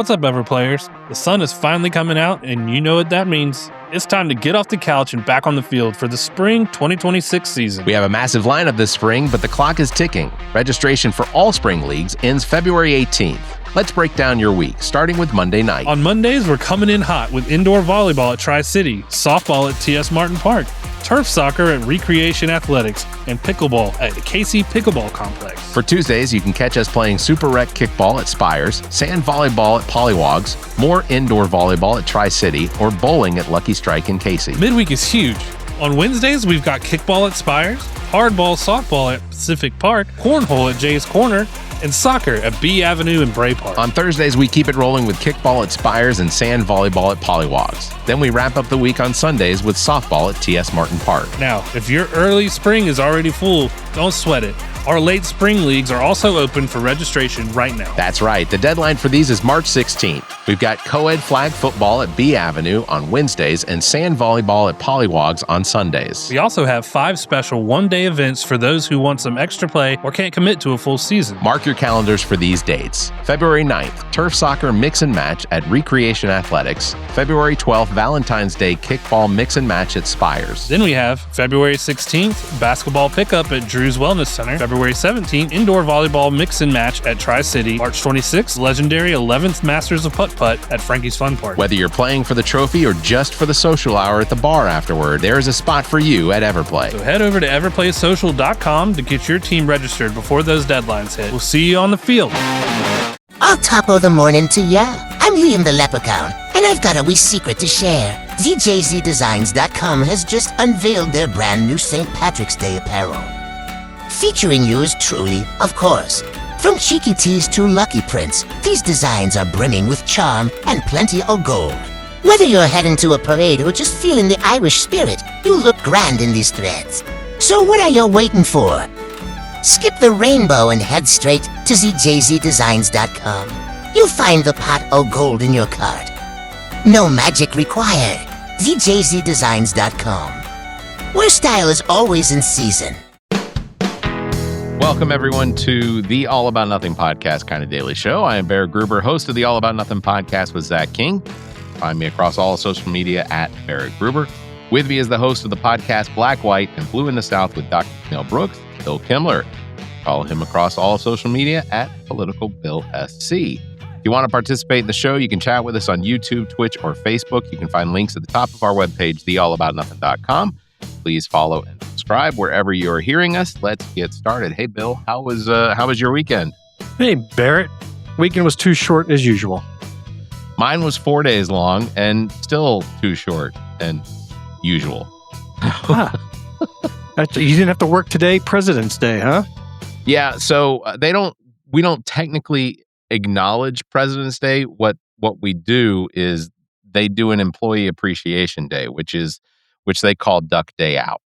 What's up, Ever Players? The sun is finally coming out, and you know what that means. It's time to get off the couch and back on the field for the spring 2026 season. We have a massive lineup this spring, but the clock is ticking. Registration for all spring leagues ends February 18th. Let's break down your week, starting with Monday night. On Mondays, we're coming in hot with indoor volleyball at Tri-City, softball at TS Martin Park, turf soccer at Recreation Athletics, and pickleball at the KC Pickleball Complex. For Tuesdays, you can catch us playing Super Rec kickball at Spires, sand volleyball at Pollywogs, more indoor volleyball at Tri-City, or bowling at Lucky Strike in Casey. Midweek is huge. On Wednesdays, we've got kickball at Spires, hardball, softball at Pacific Park, cornhole at Jay's Corner, and soccer at B Avenue and Bray Park. On Thursdays, we keep it rolling with kickball at Spires and sand volleyball at Pollywogs. Then we wrap up the week on Sundays with softball at TS Martin Park. Now, if your early spring is already full, don't sweat it. Our late spring leagues are also open for registration right now. That's right. The deadline for these is March 16th. We've got co-ed flag football at B Avenue on Wednesdays and sand volleyball at Pollywogs on Sundays. We also have 5 special one-day events for those who want some extra play or can't commit to a full season. Mark your calendars for these dates. February 9th, turf soccer mix and match at Recreation Athletics. February 12th, Valentine's Day kickball mix and match at Spires. Then we have February 16th, basketball pickup at Drew's Wellness Center. February 17th, indoor volleyball mix and match at Tri-City. March 26th, legendary 11th Masters of Putt-Putt at Frankie's Fun Park. Whether you're playing for the trophy or just for the social hour at the bar afterward, there is a spot for you at Everplay. So head over to everplaysocial.com to get your team registered before those deadlines hit. We'll see you on the field. I'll top of the morning to ya. I'm Liam the Leprechaun, and I've got a wee secret to share. DJZDesigns.com has just unveiled their brand new St. Patrick's Day apparel. Featuring yours truly, of course. From cheeky tees to lucky prints, these designs are brimming with charm and plenty of gold. Whether you're heading to a parade or just feeling the Irish spirit, you look grand in these threads. So what are you waiting for? Skip the rainbow and head straight to ZJZDesigns.com. You'll find the pot of gold in your cart. No magic required. ZJZDesigns.com, where style is always in season. Welcome, everyone, to the All About Nothing podcast kind of daily show. I am Barrett Gruber, host of the All About Nothing podcast with Zach King. Find me across all social media at Barrett Gruber. With me is the host of the podcast Black, White, and Blue in the South with Dr. Camille Brooks, Bill Kimler. Follow him across all social media at PoliticalBillSC. If you want to participate in the show, you can chat with us on YouTube, Twitch, or Facebook. You can find links at the top of our webpage, theallaboutnothing.com. Please follow and subscribe wherever you are hearing us. Let's get started. Hey, Bill, how was your weekend? Hey, Barrett. Weekend was too short as usual. Mine was 4 days long and still too short than usual. You didn't have to work today, President's Day, huh? Yeah, so we don't technically acknowledge President's Day. What we do is they do an employee appreciation day, which they call Duck Day Out,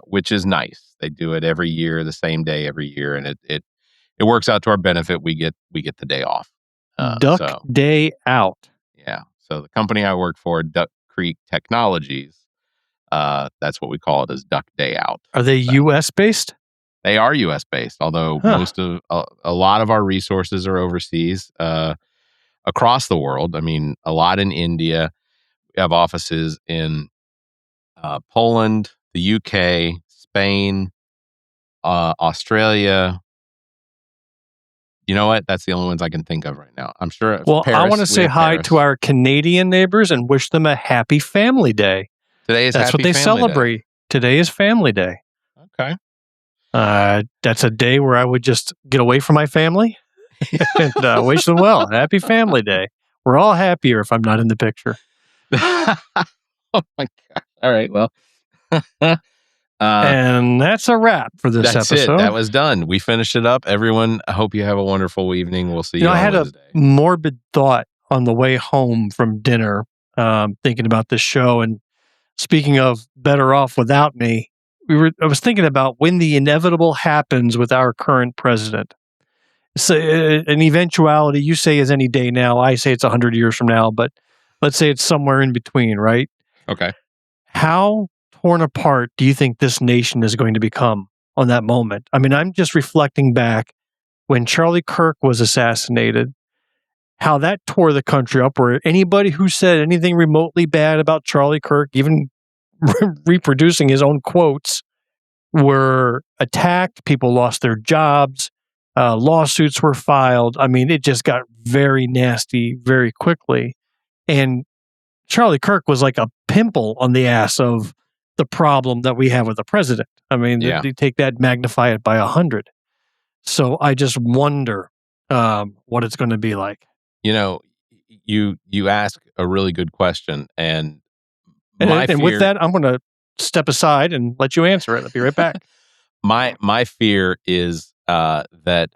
which is nice. They do it every year, the same day every year, and it works out to our benefit. We get the day off. Duck Day Out. Yeah. So the company I work for, Duck Creek Technologies, that's what we call it, as Duck Day Out. Are they U.S. based? They are U.S. based, although a lot of our resources are overseas, across the world. I mean, a lot in India. We have offices in Poland, the UK, Spain, Australia. You know what? That's the only ones I can think of right now. I'm sure. Well, Paris, I want to say hi to our Canadian neighbors and wish them a happy Family Day. Today is That's Happy what they Family celebrate. Day. Today is Family Day. Okay. That's a day where I would just get away from my family and wish them well. Happy Family Day. We're all happier if I'm not in the picture. Oh my God. All right. Well. And that's a wrap for this episode. That was done. We finished it up. Everyone, I hope you have a wonderful evening. We'll see you on I had Wednesday. a morbid thought on the way home from dinner, thinking about this show. And speaking of better off without me, I was thinking about when the inevitable happens with our current president. So, an eventuality, you say is any day now. I say it's 100 years from now, but let's say it's somewhere in between, right? Okay. How torn apart do you think this nation is going to become on that moment? I mean, I'm just reflecting back when Charlie Kirk was assassinated how that tore the country up, where anybody who said anything remotely bad about Charlie Kirk, even reproducing his own quotes, were attacked. People lost their jobs. Lawsuits were filed. I mean, it just got very nasty very quickly. And Charlie Kirk was like a pimple on the ass of the problem that we have with the president. I mean, they take that, magnify it by 100. So I just wonder what it's going to be like. You know, you ask a really good question, and with that, I'm going to step aside and let you answer it. I'll be right back. My fear is that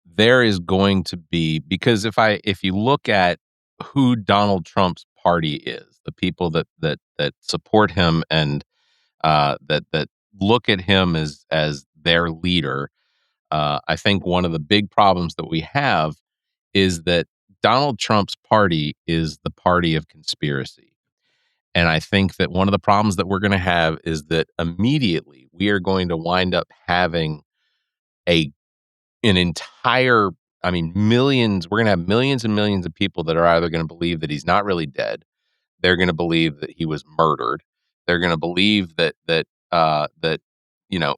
there is going to be, because if you look at who Donald Trump's party is, the people that support him and that look at him as their leader, I think one of the big problems that we have is that Donald Trump's party is the party of conspiracy. And I think that one of the problems that we're going to have is that immediately we are going to wind up having an entire, millions, we're going to have millions and millions of people that are either going to believe that he's not really dead. They're going to believe that he was murdered. They're going to believe that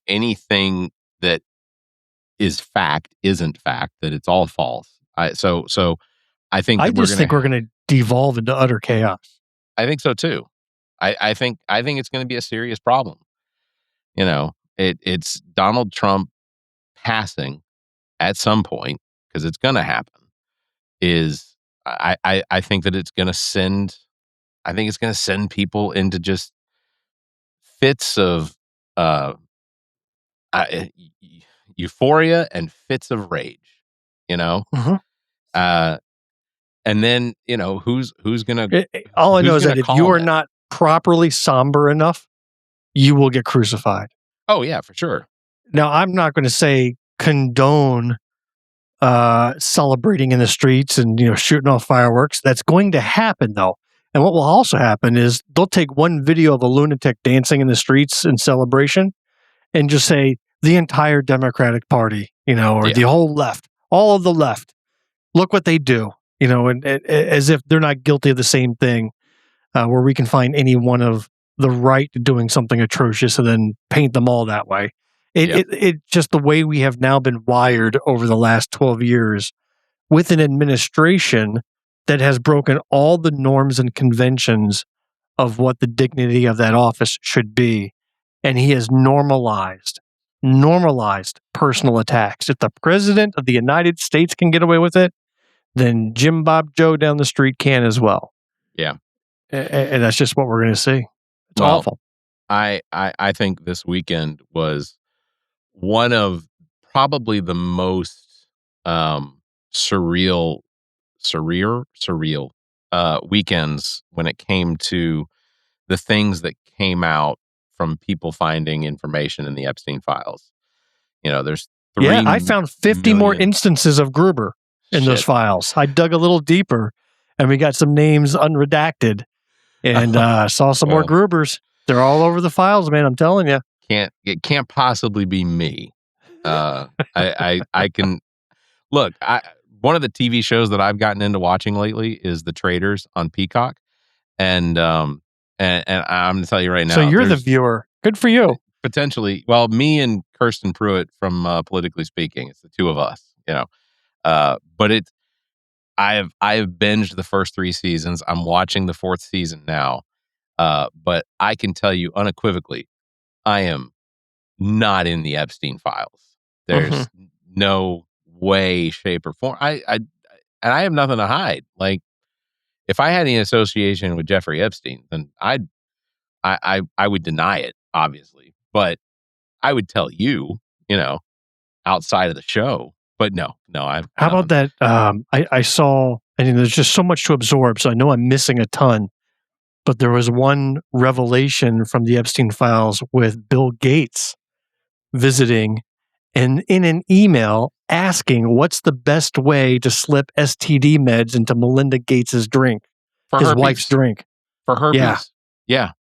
anything that is fact isn't fact, that it's all false. So I think I just think we're going to devolve into utter chaos. I think so too. I think it's going to be a serious problem. It's Donald Trump passing at some point, because it's going to happen. I think that it's going to send. I think it's going to send people into just fits of euphoria and fits of rage. And then, who's going to... All I know is that if you are not properly somber enough, you will get crucified. Oh, yeah, for sure. Now, I'm not going to say condone celebrating in the streets and, shooting off fireworks. That's going to happen, though. And what will also happen is they'll take one video of a lunatic dancing in the streets in celebration and just say the entire Democratic Party, or the whole left, all of the left. Look what they do. And as if they're not guilty of the same thing, where we can find any one of the right doing something atrocious and then paint them all that way. It just the way we have now been wired over the last 12 years with an administration that has broken all the norms and conventions of what the dignity of that office should be. And he has normalized personal attacks. If the president of the United States can get away with it, then Jim Bob Joe down the street can as well. Yeah. And that's just what we're going to see. It's awful. I think this weekend was one of probably the most surreal weekends when it came to the things that came out from people finding information in the Epstein Files. There's 3 I found 50 more instances of Gruber in those files. I dug a little deeper, and we got some names unredacted, and saw some more Grubers. They're all over the files, man. I'm telling you. It can't possibly be me. I can look. One of the TV shows that I've gotten into watching lately is The Traitors on Peacock, and I'm going to tell you right now. So you're the viewer. Good for you. Potentially, well, me and Kirsten Pruitt from Politically Speaking. It's the two of us, But I have binged the first 3 seasons. I'm watching the 4th season now. But I can tell you unequivocally, I am not in the Epstein Files. There's no way, shape, or form. And I have nothing to hide. Like, if I had any association with Jeffrey Epstein, then I would deny it, obviously. But I would tell you, outside of the show. But no. How about that? I saw, there's just so much to absorb, so I know I'm missing a ton. But there was one revelation from the Epstein Files with Bill Gates visiting, and in an email asking what's the best way to slip STD meds into Melinda Gates's drink, his wife's drink. For herpes. Yeah.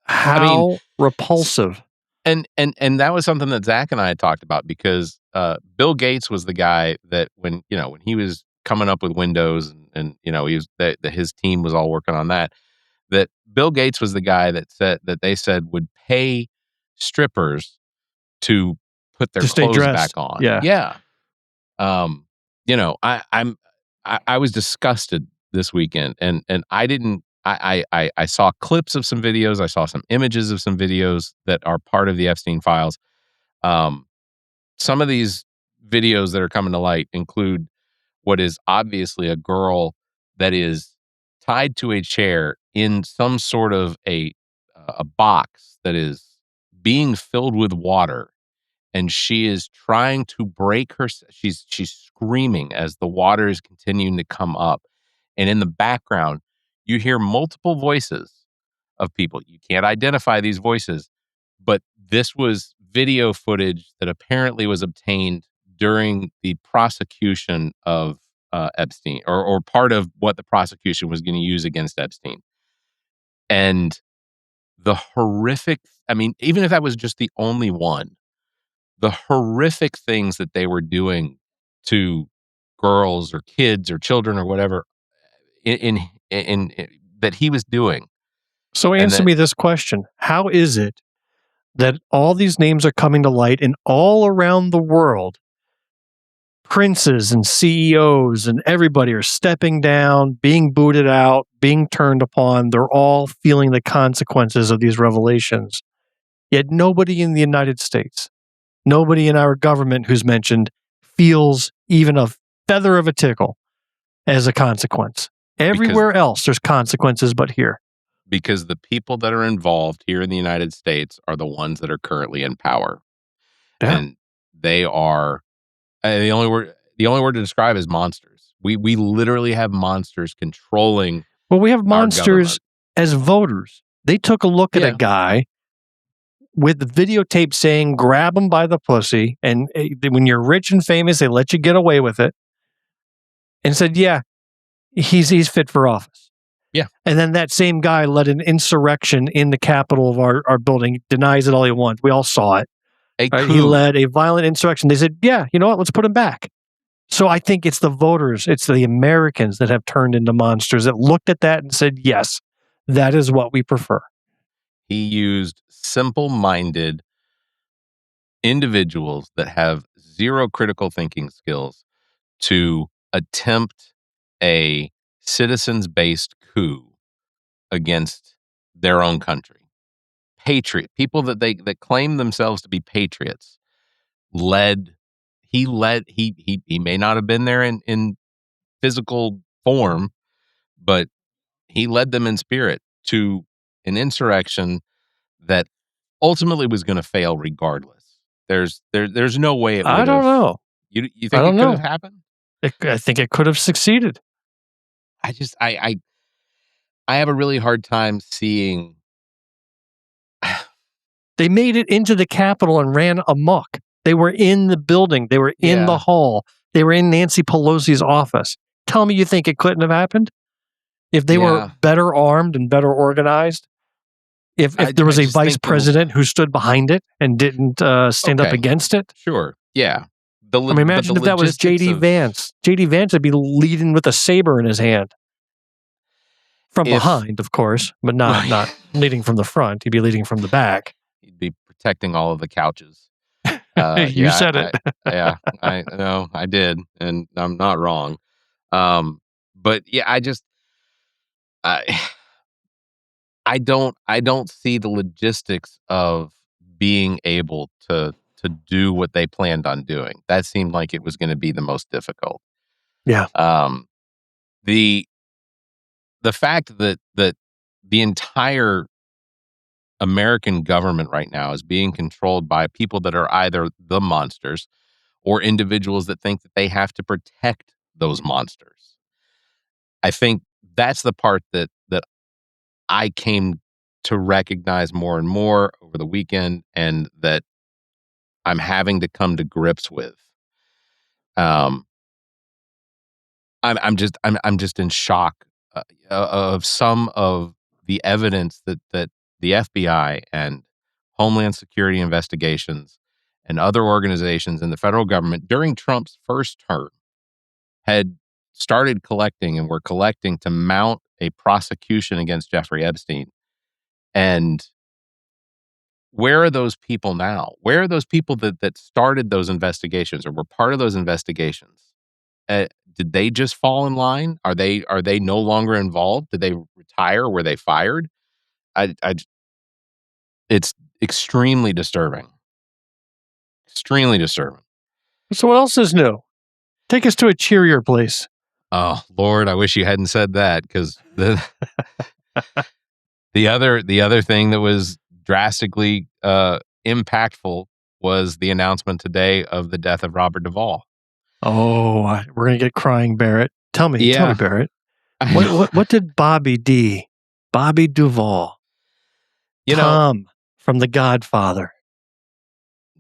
How repulsive. And that was something that Zach and I had talked about, because Bill Gates was the guy that when he was coming up with Windows, and he was that his team was all working on that. That Bill Gates was the guy that they said would pay strippers to put their To stay clothes dressed. back on. Yeah. Yeah. I was disgusted this weekend, and I didn't. I saw clips of some videos. I saw some images of some videos that are part of the Epstein Files. Some of these videos that are coming to light include what is obviously a girl that is tied to a chair in some sort of a box that is being filled with water, and she is trying to break her. She's screaming as the water is continuing to come up, and in the background, you hear multiple voices of people. You can't identify these voices, but this was video footage that apparently was obtained during the prosecution of Epstein, or part of what the prosecution was going to use against Epstein. And the horrific, I mean, even if that was just the only one, the horrific things that they were doing to girls or kids or children or whatever in that he was doing. So And answer that- me this question. How is it that all these names are coming to light and all around the world, princes and CEOs and everybody are stepping down, being booted out, being turned upon. They're all feeling the consequences of these revelations. Yet nobody in the United States, nobody in our government who's mentioned feels even a feather of a tickle as a consequence. Everywhere else, there's consequences, but here. Because the people that are involved here in the United States are the ones that are currently in power. Yeah. And they are the only word to describe is monsters. We literally have monsters controlling. Well, we have our monsters government. as voters. They took a look at Yeah. a guy with the videotape saying, grab him by the pussy. And when you're rich and famous, they let you get away with it. And said, yeah, he's fit for office. Yeah. And then that same guy led an insurrection in the Capitol of our building. Denies it all he wants. We all saw it. Right? He led a violent insurrection. They said, yeah, you know what? Let's put him back. So I think it's the voters, it's the Americans that have turned into monsters that looked at that and said, yes, that is what we prefer. He used simple-minded individuals that have zero critical thinking skills to attempt a citizens-based coup against their own country. People that claim themselves to be patriots he may not have been there in physical form, but he led them in spirit to an insurrection that ultimately was going to fail regardless. There's no way it would have. I don't know. You think I it don't could know. have happened? I think it could have succeeded. I have a really hard time seeing. They made it into the Capitol and ran amok. They were in the building. They were in the hall. They were in Nancy Pelosi's office. Tell me you think it couldn't have happened? If they were better armed and better organized? If there was a vice president who stood behind it and didn't stand up against it? Sure. Yeah. Imagine if that was J.D. Vance. J.D. Vance would be leading with a saber in his hand. From behind, of course, but not leading from the front. He'd be leading from the back. He'd be protecting all of the couches. You said it. I know I did, and I'm not wrong. But yeah, I don't see the logistics of being able to do what they planned on doing. That seemed like it was going to be the most difficult. Yeah. The fact that the entire American government right now is being controlled by people that are either the monsters or individuals that think that they have to protect those monsters. I think that's the part that I came to recognize more and more over the weekend, and that I'm having to come to grips with. I'm just in shock of some of the evidence that the FBI and Homeland Security investigations and other organizations in the federal government during Trump's first term had started collecting and were collecting to mount a prosecution against Jeffrey Epstein. And where are those people now? Where are those people that started those investigations or were part of those investigations? Did they just fall in line? Are they no longer involved? Did they retire? Were they fired? It's extremely disturbing. Extremely disturbing. So what else is new? Take us to a cheerier place. Oh Lord, I wish you hadn't said that, because the other thing that was drastically impactful was the announcement today of the death of Robert Duvall. Oh, we're gonna get crying, Barrett. Tell me, Barrett. What did Bobby Duvall, Tom from The Godfather,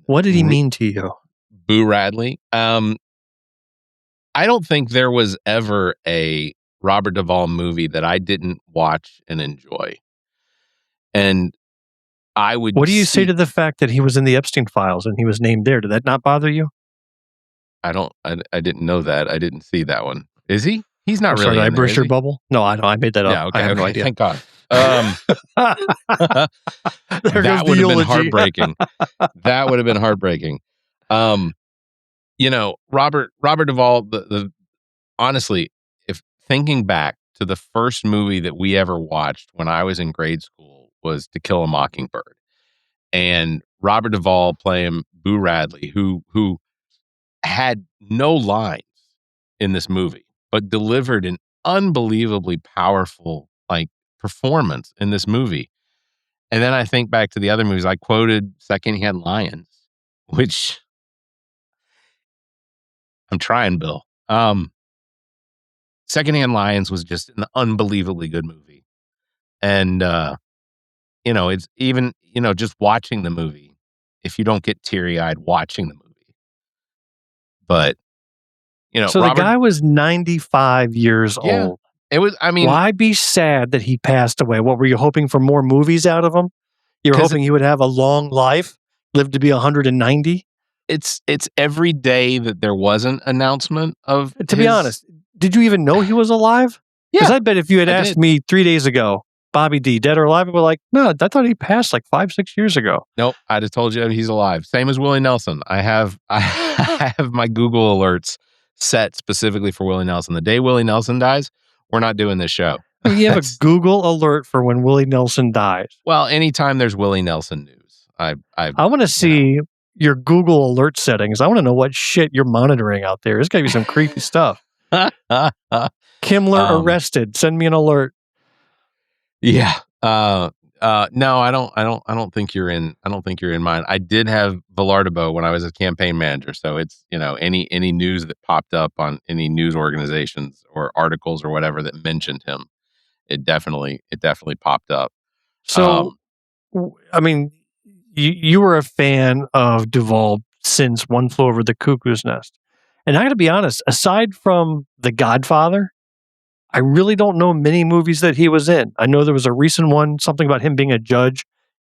what did he mean to you? Boo Radley. I don't think there was ever a Robert Duvall movie that I didn't watch and enjoy. And I would. What do you say to the fact that he was in the Epstein Files and he was named there? Did that not bother you? I didn't know that. I didn't see that one. Is he? He's not really. Did I burst your bubble? No, I know. I made that up. Yeah, okay, I have no idea. Thank God. That would have been heartbreaking. That would have been heartbreaking. Robert Duvall, honestly, if thinking back to the first movie that we ever watched when I was in grade school was To Kill a Mockingbird. And Robert Duvall playing Boo Radley, who had no lines in this movie, but delivered an unbelievably powerful performance in this movie. And then I think back to the other movies. I quoted Secondhand Lions, which I'm trying, Bill. Secondhand Lions was just an unbelievably good movie. And, it's even, just watching the movie, if you don't get teary-eyed watching the movie. But, so the guy was 95 years old. It was, why be sad that he passed away? What, were you hoping for more movies out of him? You were hoping he would have a long life, live to be 190? It's every day that there was an announcement of. To be honest, did you even know he was alive? Yeah. Because I bet if you had asked me 3 days ago, Bobby D, dead or alive, I'd be like, no, I thought he passed 5-6 years ago. Nope, I just told you he's alive. Same as Willie Nelson. I have my Google alerts set specifically for Willie Nelson. The day Willie Nelson dies, we're not doing this show. You have a Google alert for when Willie Nelson dies. Well, anytime there's Willie Nelson news, I want to see your Google alert settings. I want to know what shit you're monitoring out there. There's got to be some creepy stuff. Kimler arrested. Send me an alert. Yeah. No, I don't think you're in. I don't think you're in mine. I did have Villardo when I was a campaign manager. So it's, any news that popped up on any news organizations or articles or whatever that mentioned him, it definitely popped up. So, you were a fan of Duvall since One Flew Over the Cuckoo's Nest. And I got to be honest, aside from The Godfather, I really don't know many movies that he was in. I know there was a recent one, something about him being a judge,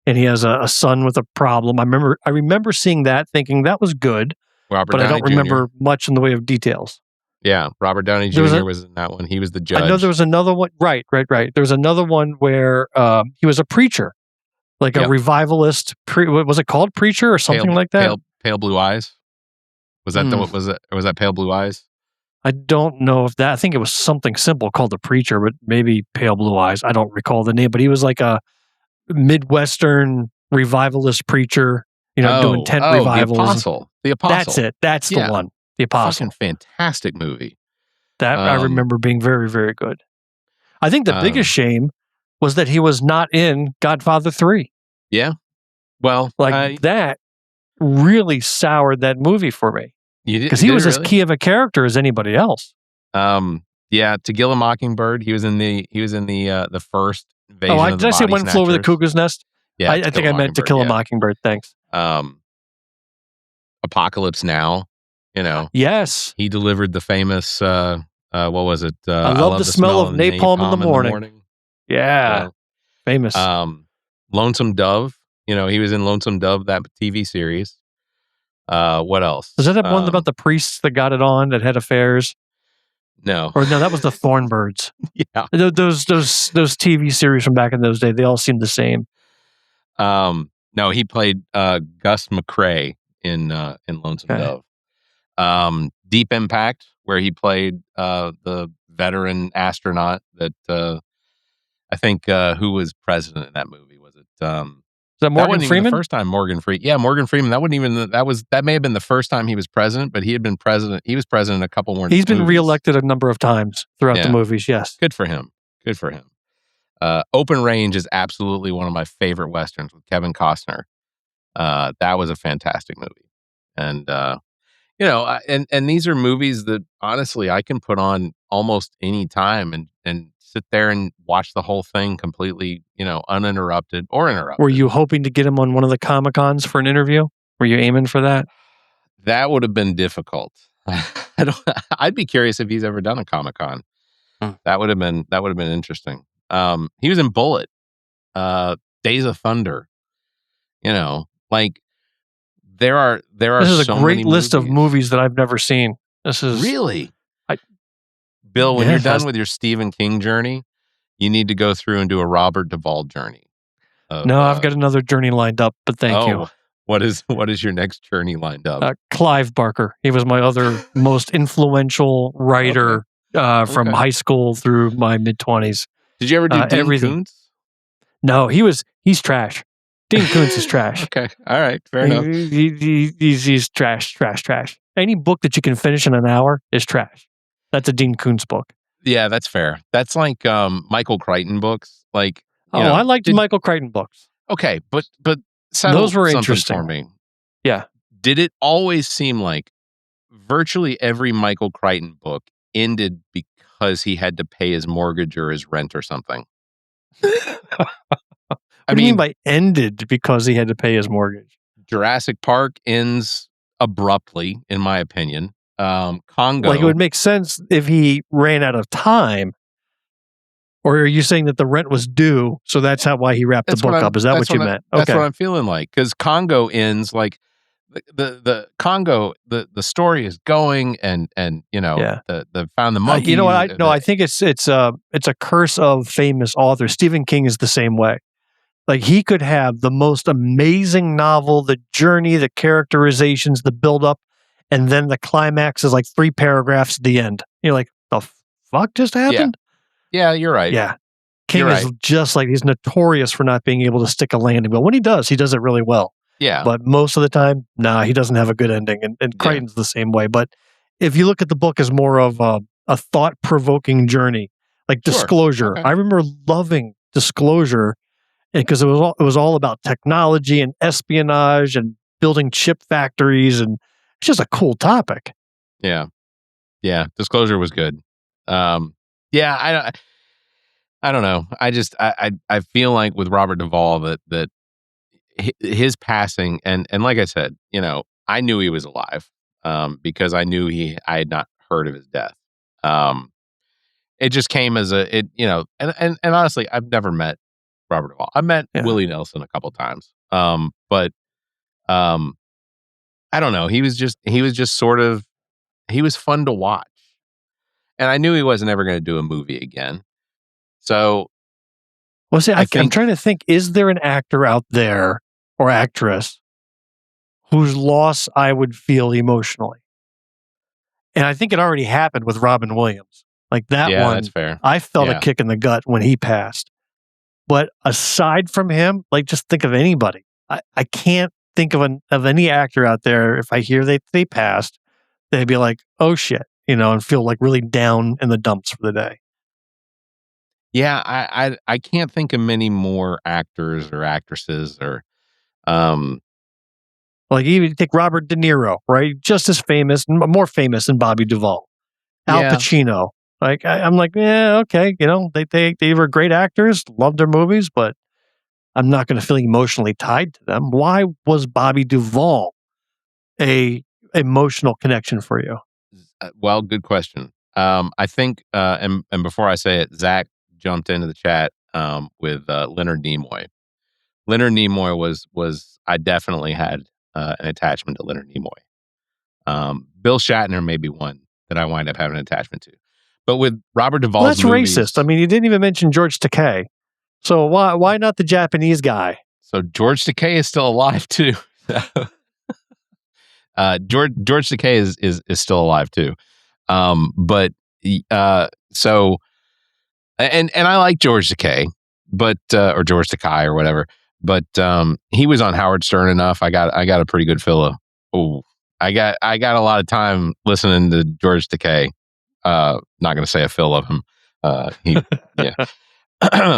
and he has a son with a problem. I remember seeing that, thinking that was good, but I don't remember much in the way of details. Yeah, Robert Downey Jr. was in that one. He was the judge. I know there was another one. Right. There was another one where he was a preacher, a revivalist. Was it called Preacher or something like that? Pale Blue Eyes. Was that was that Pale Blue Eyes? I don't know if that. I think it was something simple called The Preacher, but maybe Pale Blue Eyes. I don't recall the name, but he was like a Midwestern revivalist preacher. Doing tent revivals. The Apostle. That's it. That's the one. The Apostle. Fucking fantastic movie. That I remember being very, very good. I think the biggest shame was that he was not in Godfather 3. Yeah. Well, that really soured that movie for me. Because he was as key of a character as anybody else. Yeah, To Kill a Mockingbird. He was in the first invasion. Did I say One Flew Over the Cuckoo's Nest? Yeah, I think I meant To Kill a Mockingbird. Thanks. Apocalypse Now. Yes, he delivered the famous. What was it? I love the smell of napalm in the morning. Yeah, famous. Lonesome Dove. He was in Lonesome Dove, that TV series. What else? Was that one about the priests that got it on that had affairs? No. Or no, that was the Thornbirds. Yeah. Those TV series from back in those days, they all seemed the same. No, he played Gus McCrae in Lonesome Dove. Deep Impact, where he played the veteran astronaut that I think who was president in that movie? Was it Is that Morgan wasn't even Freeman? the first time Morgan Freeman. Yeah, Morgan Freeman. That may have been the first time he was president, but he had been president. He was president a couple more. He's been movies. reelected a number of times throughout the movies. Yes, good for him. Good for him. Open Range is absolutely one of my favorite westerns with Kevin Costner. That was a fantastic movie, and and these are movies that honestly I can put on almost any time and sit there and watch the whole thing completely, uninterrupted or interrupted. Were you hoping to get him on one of the Comic-Cons for an interview? Were you aiming for that? That would have been difficult. I'd be curious if he's ever done a Comic-Con. That would have been interesting. He was in Bullet, Days of Thunder. There are. This is so a great many list of movies. movies that I've never seen. This is Really. Bill, when you're done with your Stephen King journey, you need to go through and do a Robert Duvall journey. No, I've got another journey lined up, but thank you. What is your next journey lined up? Clive Barker. He was my other most influential writer from high school through my mid-20s. Did you ever do Dean Koontz? No, he's trash. Dean Koontz is trash. Okay, all right, fair enough. He's trash. Any book that you can finish in an hour is trash. That's a Dean Koontz book. Yeah, that's fair. That's like Michael Crichton books. Like, I liked Michael Crichton books. Okay, but those were interesting for me. Yeah. Did it always seem like virtually every Michael Crichton book ended because he had to pay his mortgage or his rent or something? What do you mean by ended because he had to pay his mortgage? Jurassic Park ends abruptly, in my opinion. Congo. Like, it would make sense if he ran out of time. Or are you saying that the rent was due, so that's why he wrapped the book up? Is that what you meant? That's what I'm feeling like. Because Congo ends like the Congo, the story is going and the found the monkey. You know what? I think it's a curse of famous authors. Stephen King is the same way. Like, he could have the most amazing novel, the journey, the characterizations, the build-up, and then the climax is like 3 paragraphs at the end. You're like, the fuck just happened? Yeah, you're right. Yeah. King is just like, he's notorious for not being able to stick a landing. But when he does it really well. Yeah. But most of the time, he doesn't have a good ending. And Crichton's the same way. But if you look at the book as more of a thought-provoking journey, like Disclosure. Okay. I remember loving Disclosure because it was all about technology and espionage and building chip factories, and it's just a cool topic. Yeah. Disclosure was good. I don't know. I feel like with Robert Duvall that his passing and like I said, I knew he was alive because I knew I had not heard of his death. It just came as and honestly, I've never met Robert Duvall. I met Willie Nelson a couple times. But I don't know. He was just sort of, he was fun to watch. And I knew he wasn't ever going to do a movie again. So, well, see, I'm trying to think, is there an actor out there or actress whose loss I would feel emotionally? And I think it already happened with Robin Williams. Like that one, that's fair. I felt a kick in the gut when he passed. But aside from him, like, just think of anybody. I can't think of any actor out there, if I hear they passed, they'd be like, oh shit, and feel like really down in the dumps for the day. Yeah, I can't think of many more actors or actresses or like, even take Robert De Niro, right? Just as famous, more famous than Bobby Duvall. Al Pacino. Like, I'm like, okay, they were great actors, loved their movies, but I'm not going to feel emotionally tied to them. Why was Bobby Duvall a emotional connection for you? Well, good question. I think, and before I say it, Zach jumped into the chat with Leonard Nimoy. Leonard Nimoy was I definitely had an attachment to Leonard Nimoy. Bill Shatner may be one that I wind up having an attachment to. But with Robert Duvall's Well, that's movies, racist. I mean, you didn't even mention George Takei. So why not the Japanese guy? So George Takei is still alive too. George Takei is still alive too. So I like George Takei, but or George Takei or whatever. But he was on Howard Stern enough. I got a pretty good fill of. Oh, I got a lot of time listening to George Takei. Not going to say a fill of him. Yeah.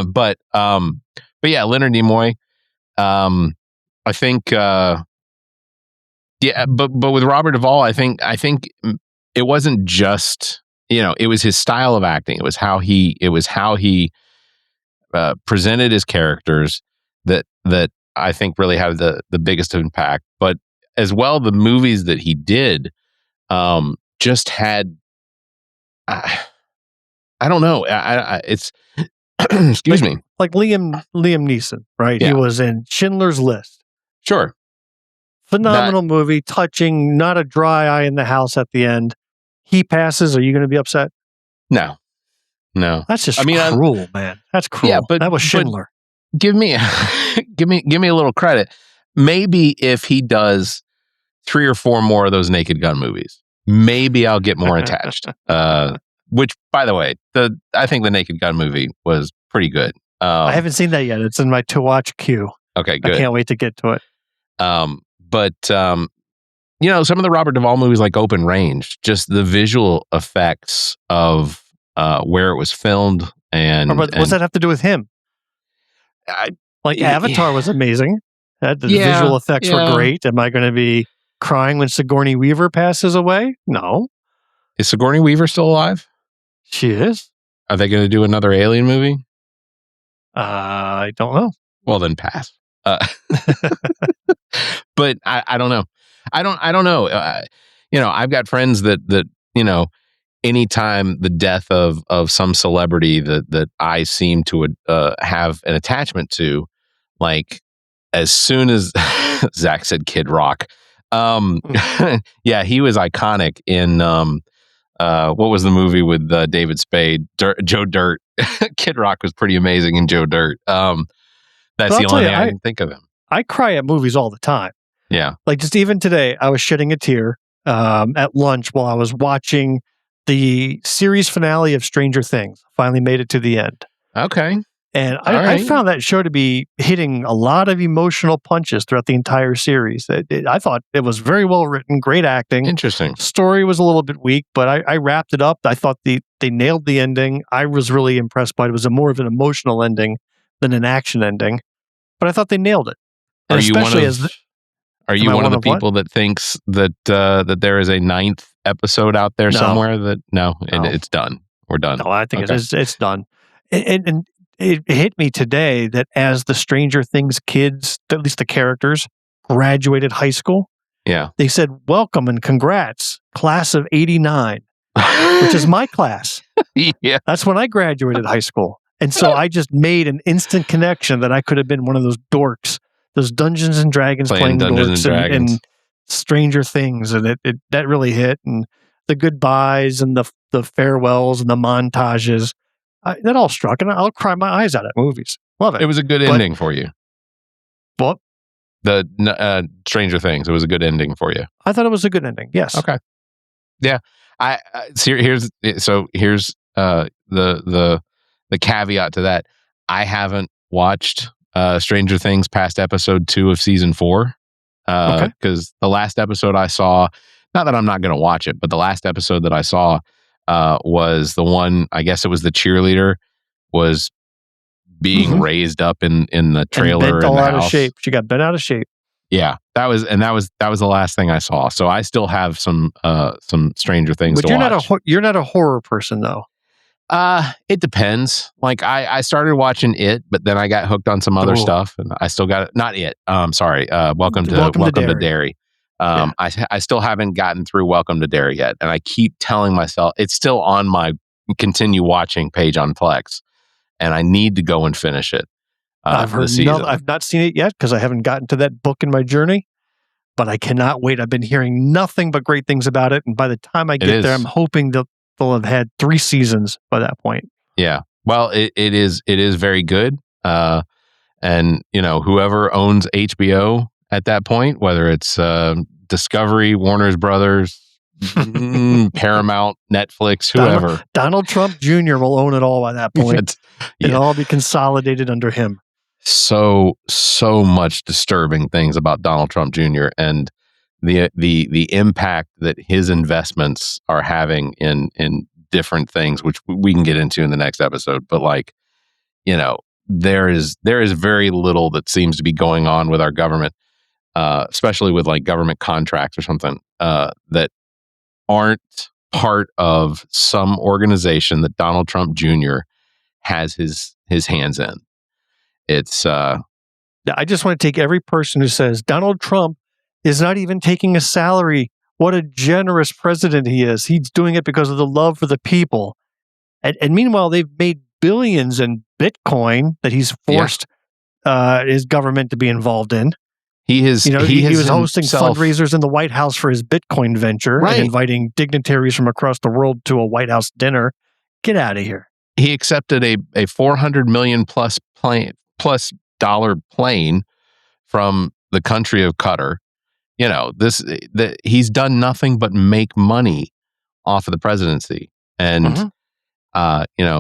but yeah, Leonard Nimoy. I think. Yeah, but with Robert Duvall, I think it wasn't just, it was his style of acting. It was how he presented his characters that I think really had the biggest impact. But as well, the movies that he did just had, I don't know. It's excuse me, like Liam Neeson, right? Yeah. He was in Schindler's List. Sure. Phenomenal movie, touching, not a dry eye in the house at the end. He passes. Are you going to be upset? No. That's just cruel, man. That's cruel. Yeah, but that was Schindler. Give me a little credit. Maybe if he does 3 or 4 more of those Naked Gun movies, maybe I'll get more attached. Which, by the way, I think the Naked Gun movie was pretty good. I haven't seen that yet. It's in my to watch queue. Okay, good. I can't wait to get to it. But some of the Robert Duvall movies, like Open Range, just the visual effects of where it was filmed, what's that have to do with him? Avatar was amazing. The visual effects were great. Am I going to be crying when Sigourney Weaver passes away? No. Is Sigourney Weaver still alive? She is. Are they going to do another Alien movie? I don't know. Well, then pass. But I don't know. I don't know. I've got friends that anytime the death of some celebrity that I seem to have an attachment to, like as soon as Zach said Kid Rock, yeah, he was iconic in what was the movie with David Spade, Joe Dirt. Kid Rock was pretty amazing in Joe Dirt. That's the only thing I can think of him. I cry at movies all the time. Yeah. Like just even today, I was shedding a tear at lunch while I was watching the series finale of Stranger Things. Finally made it to the end. Okay. And I found that show to be hitting a lot of emotional punches throughout the entire series. I thought it was very well written, great acting. Interesting. Story was a little bit weak, but I wrapped it up. I thought they nailed the ending. I was really impressed by it. It was more of an emotional ending than an action ending, but I thought they nailed it. And Are you one of the people that thinks that there is a 9th episode out there somewhere? It's done. We're done. No, I think it's done. And it hit me today that as the Stranger Things kids, at least the characters, graduated high school, they said, "Welcome and congrats, class of '89," which is my class. Yeah, that's when I graduated high school. And so I just made an instant connection that I could have been one of those dorks, those Dungeons and Dragons playing dorks and Stranger Things, and that really hit. And the goodbyes and the farewells and the montages, that all struck, and I'll cry my eyes out at movies. Love it. It was a good ending for you. What? The Stranger Things. It was a good ending for you. I thought it was a good ending. Yes. Okay. Yeah. Here's the caveat to that. I haven't watched Stranger Things past episode 2 of season 4 because the last episode I saw, not that I'm not going to watch it, but the last episode that I saw was the one, I guess it was the cheerleader was being raised up in the trailer and bent all in the out house. Of shape. She got bent out of shape. Yeah, that was the last thing I saw. So I still have some Stranger Things to watch. You're not a horror person though. It depends. Like I started watching It, but then I got hooked on some other stuff, and I still got not It. Sorry. Welcome to Derry. I still haven't gotten through Welcome to Derry yet, and I keep telling myself it's still on my continue watching page on Plex, and I need to go and finish it. I've not seen it yet because I haven't gotten to that book in my journey, but I cannot wait. I've been hearing nothing but great things about it, and by the time I get there, I'm hoping the they'll have had 3 seasons by that point. Yeah. Well, it is very good. And whoever owns HBO at that point, whether it's Discovery, Warner's Brothers, Paramount, Netflix, whoever. Donald Trump Jr. will own it all by that point. It'll all be consolidated under him. So much disturbing things about Donald Trump Jr. and the impact that his investments are having in different things, which we can get into in the next episode. But there is very little that seems to be going on with our government, especially with like government contracts or something that aren't part of some organization that Donald Trump Jr. has his hands in. It's I just want to take every person who says Donald Trump is not even taking a salary. What a generous president he is. He's doing it because of the love for the people. And meanwhile, they've made billions in Bitcoin that he's forced his government to be involved in. He was hosting fundraisers in the White House for his Bitcoin venture and inviting dignitaries from across the world to a White House dinner. Get out of here. He accepted a $400 million plus dollar plane from the country of Qatar. He's done nothing but make money off of the presidency. And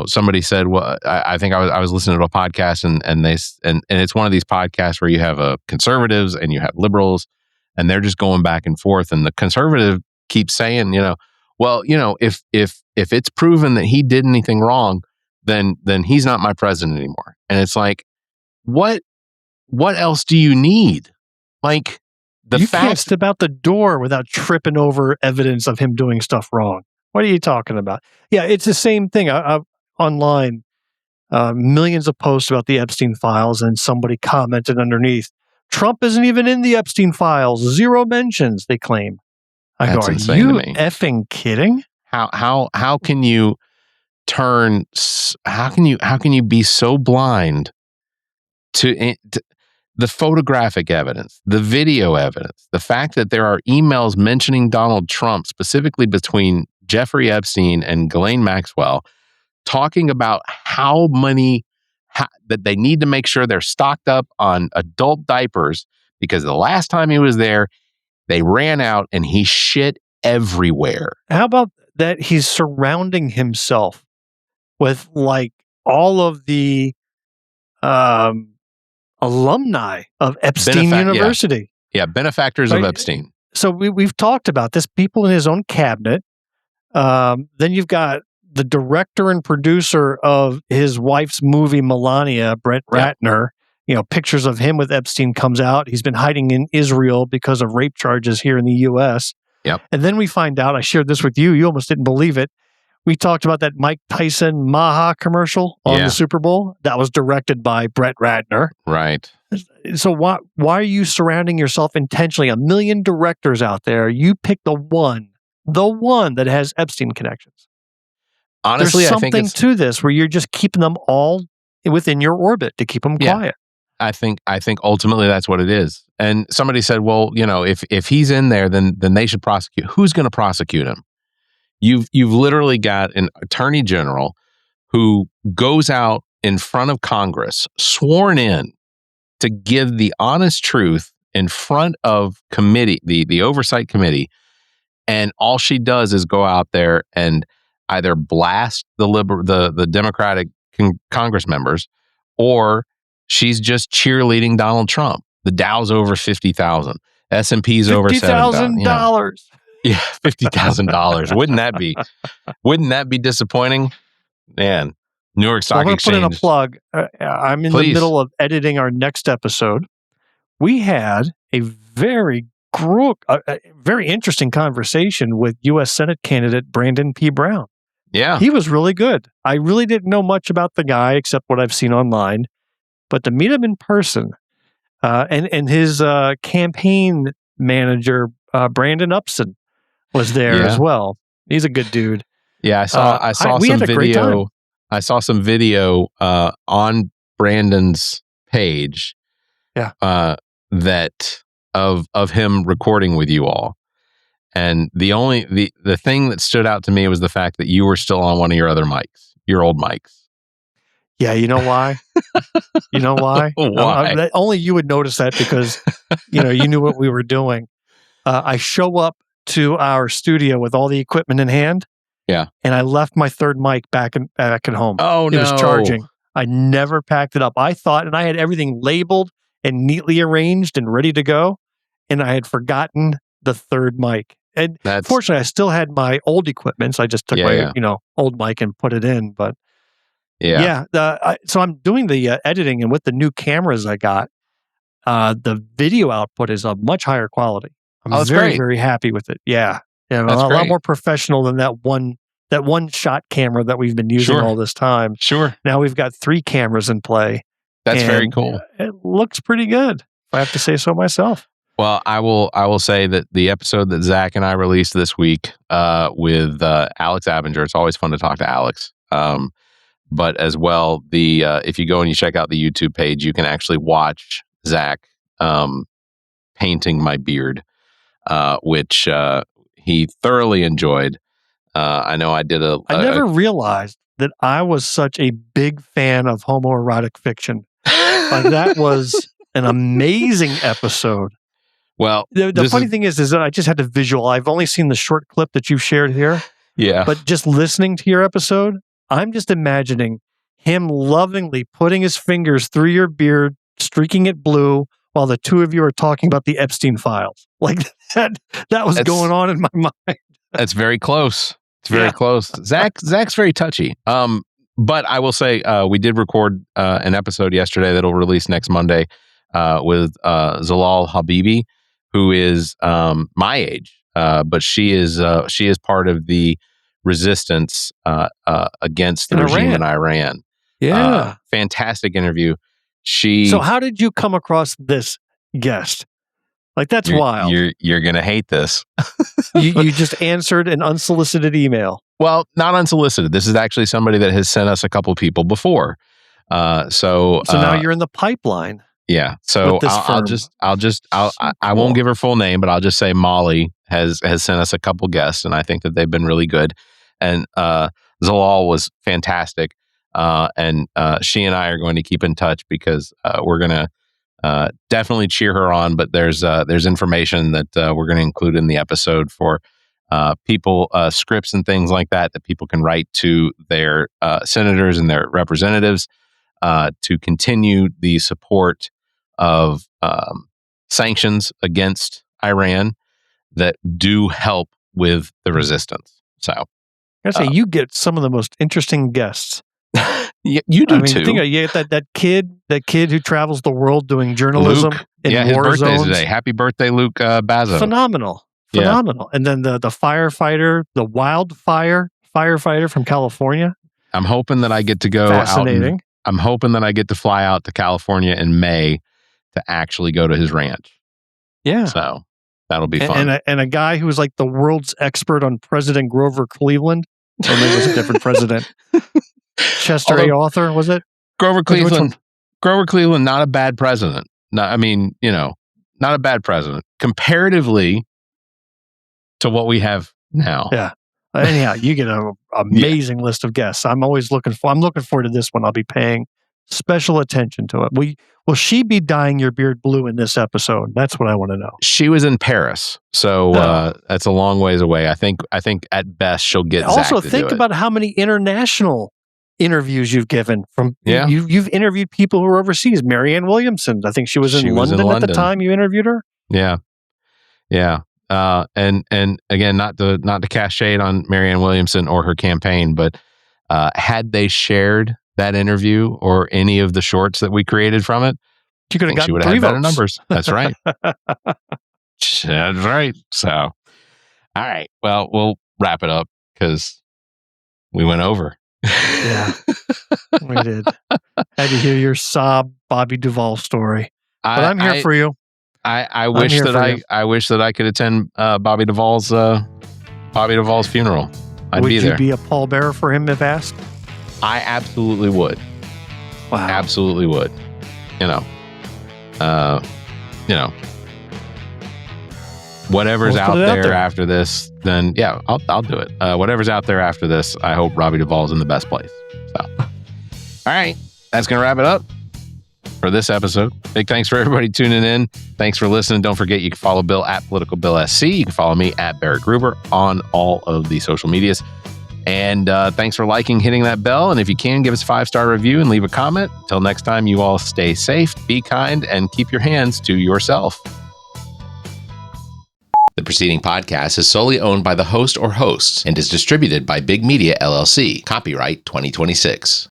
somebody said, well, I think I was listening to a podcast and it's one of these podcasts where you have conservatives and you have liberals and they're just going back and forth. And the conservative keeps saying, if it's proven that he did anything wrong, then he's not my president anymore. And it's like, what else do you need? Like you can't step out the door without tripping over evidence of him doing stuff wrong. What are you talking about? Yeah, it's the same thing. Online, millions of posts about the Epstein Files, and somebody commented underneath, Trump isn't even in the Epstein Files. 0 mentions, they claim. That's are insane you to me. Effing kidding? How can you turn? How can you be so blind to the photographic evidence, the video evidence, the fact that there are emails mentioning Donald Trump specifically between Jeffrey Epstein and Ghislaine Maxwell, talking about how that they need to make sure they're stocked up on adult diapers because the last time he was there, they ran out and he shit everywhere. How about that he's surrounding himself with like all of the alumni of Epstein University. Yeah, benefactors of Epstein. So we've talked about this, people in his own cabinet. Then you've got the director and producer of his wife's movie, Melania, Brett Ratner. Pictures of him with Epstein comes out. He's been hiding in Israel because of rape charges here in the U.S. Yep. And then we find out, I shared this with you, you almost didn't believe it. We talked about that Mike Tyson Maha commercial on the Super Bowl. That was directed by Brett Ratner. Right. So why are you surrounding yourself intentionally? A million directors out there. You pick the one that has Epstein connections. Honestly, there's I think something to this where you're just keeping them all within your orbit to keep them quiet. I think ultimately that's what it is. And somebody said, well, if he's in there, then they should prosecute. Who's going to prosecute him? You've literally got an attorney general who goes out in front of Congress, sworn in to give the honest truth in front of the oversight committee, and all she does is go out there and either blast the Democratic Congress members, or she's just cheerleading Donald Trump. The Dow's over 50,000, S&P's over $70,000. Yeah, $50,000. Wouldn't that be disappointing? Man, New York Stock Exchange. I'm going to put in a plug. I'm in the middle of editing our next episode. We had a very interesting conversation with U.S. Senate candidate Brandon P. Brown. Yeah. He was really good. I really didn't know much about the guy except what I've seen online, but to meet him in person, and his campaign manager, Brandon Upson, was there as well. He's a good dude. Yeah, I saw some video. I saw some video on Brandon's page. Yeah. That of him recording with you all. And the thing that stood out to me was the fact that you were still on one of your other mics, your old mics. Yeah, you know why? You know why? Why? Only you would notice that because, you knew what we were doing. I show up to our studio with all the equipment in hand. Yeah. And I left my third mic back at home. Oh, no. It was charging. I never packed it up. I thought, and I had everything labeled and neatly arranged and ready to go. And I had forgotten the third mic. And fortunately, I still had my old equipment. So I just took my, old mic and put it in. But so I'm doing the editing, and with the new cameras I got, the video output is of much higher quality. I'm very, very happy with it. Yeah. A lot more professional than that one shot camera that we've been using all this time. Sure. Now we've got 3 cameras in play. That's very cool. It looks pretty good, if I have to say so myself. Well, I will say that the episode that Zach and I released this week with Alex Abinger, it's always fun to talk to Alex. But as well, if you go and you check out the YouTube page, you can actually watch Zach painting my beard, which he thoroughly enjoyed. I know I did I never realized that I was such a big fan of homoerotic fiction. Like, that was an amazing episode. Well, the funny thing is that I just had to visual. I've only seen the short clip that you've shared here. Yeah. But just listening to your episode, I'm just imagining him lovingly putting his fingers through your beard, streaking it blue, while the two of you are talking about the Epstein Files. Like that was going on in my mind. That's very close. It's very close. Zach's very touchy. But I will say, we did record an episode yesterday that'll release next Monday with Zalal Habibi, who is my age, but she is part of the resistance against the regime in Iran. Yeah, fantastic interview. So how did you come across this guest? Like, that's wild. You're gonna hate this. you just answered an unsolicited email. Well, not unsolicited. This is actually somebody that has sent us a couple people before. So now you're in the pipeline. Yeah. So I won't give her full name, but I'll just say Molly has sent us a couple guests, and I think that they've been really good. And Zalal was fantastic. And she and I are going to keep in touch because we're going to definitely cheer her on. But there's information that we're going to include in the episode for people, scripts and things like that people can write to their senators and their representatives to continue the support of sanctions against Iran that do help with the resistance. So I say you get some of the most interesting guests. You do too. Think of that kid who travels the world doing journalism in his war birthday's zones. Today. Happy birthday, Luke Bazo. Phenomenal. And then the firefighter, the firefighter from California. I'm hoping that I get to go Fascinating. out. I'm hoping that I get to fly out to California in May to actually go to his ranch. Yeah. So that'll be fun. And a guy who was like the world's expert on President Grover Cleveland. Or maybe it was a different president. Chester A. Arthur, was it? Grover Cleveland. Grover Cleveland, not a bad president. Not a bad president comparatively to what we have now. Yeah. Anyhow, you get an amazing list of guests. I'm looking forward to this one. I'll be paying special attention to it. Will she be dyeing your beard blue in this episode? That's what I want to know. She was in Paris, so that's a long ways away. I think at best she'll get Zach also to think do about how many international interviews you've given from. Yeah. You've interviewed people who are overseas. Marianne Williamson, I think she was in London at the time you interviewed her. Yeah. And again, not to cast shade on Marianne Williamson or her campaign, but had they shared that interview or any of the shorts that we created from it, she would have had better numbers. That's right. That's right. So, all right. Well, we'll wrap it up because we went over. Yeah, we did. Had to hear your sob Bobby Duvall story, but I'm here for you. I wish that I could attend Bobby Duvall's funeral. I'd be there. Would you be a pallbearer for him if asked? I absolutely would. Wow, absolutely would. whatever's Let's out put it out there there. after this, then yeah, I'll do it. Whatever's out there after this, I hope Robbie Duvall's in the best place. So, all right, that's going to wrap it up for this episode. Big thanks for everybody tuning in. Thanks for listening. Don't forget, you can follow Bill at PoliticalBillSC. You can follow me at Barrett Gruber on all of the social medias. And thanks for liking, hitting that bell. And if you can, give us a 5-star review and leave a comment. Until next time, you all stay safe, be kind, and keep your hands to yourself. The preceding podcast is solely owned by the host or hosts and is distributed by Big Media, LLC. Copyright 2026.